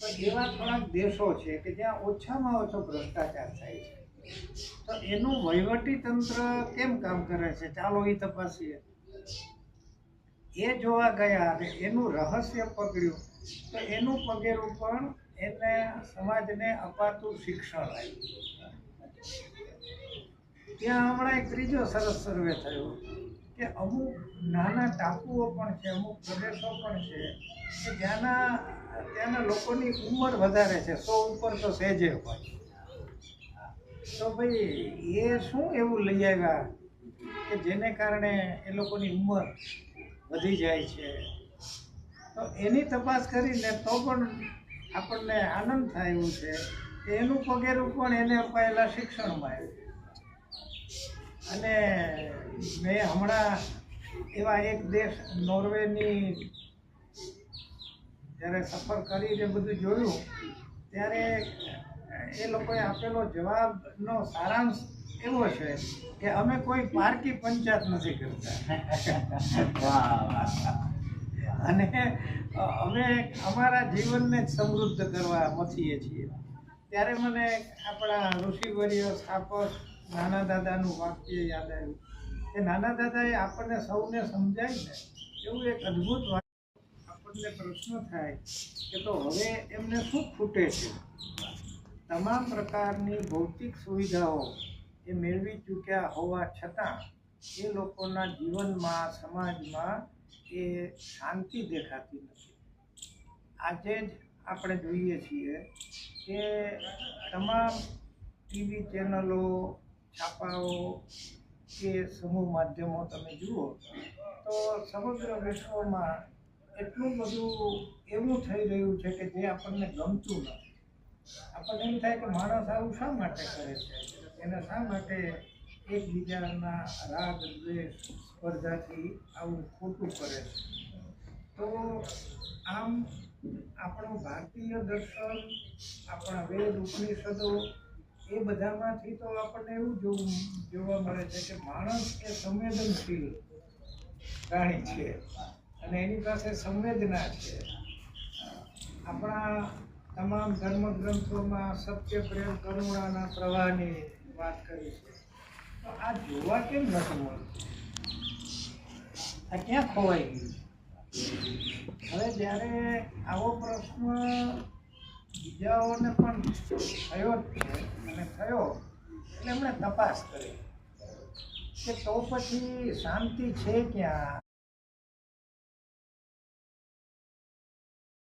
તો એવા થોડાક દેશો છે કે જ્યાં ઓછામાં ઓછો ભ્રષ્ટાચાર થાય છે. તો એનું વહીવટી તંત્ર કેમ કામ કરે છે, ચાલો એ તપાસીએ. એ જોવા ગયા અને એનું રહસ્ય પકડ્યું તો એનું પગેરું પણ એને સમાજને અપાતું શિક્ષણ આપ્યું. ત્યાં હમણાં એક ત્રીજો સરસ સર્વે થયો કે અમુક નાના ટાપુઓ પણ છે, અમુક પ્રદેશો પણ છે કે ત્યાંના લોકોની ઉંમર વધારે છે, 100 ઉપર તો સહેજે હોય. તો ભાઈ એ શું એવું લઈ આવ્યા કે જેને કારણે એ લોકોની ઉંમર વધી જાય છે? તો એની તપાસ કરીને તો પણ આપણને આનંદ થાય એવું છે કે એનું પગેરું પણ એને અપાયેલા શિક્ષણમાં આવ્યું. અને મેં હમણાં એવા એક દેશ નોર્વેની જ્યારે સફર કરીને બધું જોયું ત્યારે એ લોકોએ આપેલો જવાબનો સારાંશ એવો છે કે અમે કોઈ પારકી પંચાયત નથી કરતા અને અમે અમારા જીવનને જ સમૃદ્ધ કરવા મથીએ છીએ. ત્યારે મને આપણા ઋષિવર્ય સ્થાપક નાના દાદાનું વાક્ય યાદ આવ્યું કે નાના દાદાએ આપણને સૌને સમજાય ને એવું એક અદ્ભુત વાક્ય. આપણને પ્રશ્ન થાય કે તો હવે એમને શું ખૂટે છે? તમામ પ્રકારની ભૌતિક સુવિધાઓ એ મેળવી ચૂક્યા હોવા છતાં એ લોકોના જીવનમાં, સમાજમાં એ શાંતિ દેખાતી નથી. આજે જ આપણે જોઈએ છીએ કે તમામ ટીવી ચેનલો, છાપાઓ કે સમૂહ માધ્યમો તમે જુઓ તો સમગ્ર વિશ્વમાં એટલું બધું એવું થઈ રહ્યું છે કે જે આપણને ગમતું નથી. આપણને એમ થાય કે માણસ આવું શા માટે કરે છે, એને શા માટે એકબીજાના રાગ, દ્વેષ, સ્પર્ધાથી આવું ખોટું કરે છે. તો આમ આપણું ભારતીય દર્શન, આપણા વેદ, ઉપનિષદો એ બધામાંથી તો આપણને એવું જોવા મળે છે કે માણસ એ સંવેદનશીલ પ્રાણી છે અને એની પાસે સંવેદના છે. આપણા તમામ ધર્મગ્રંથોમાં સત્ય, પ્રેમ, કરુણાના પ્રવાહની વાત કરી છે. તો આ જોવા કેમ નથી મળતું? આ ક્યાં ખોવાઈ ગયું? હવે જ્યારે આવો પ્રશ્ન બીજાઓને પણ થયો જ છે અને થયો એટલે એમણે તપાસ કરી કે તો પછી શાંતિ છે ક્યાં?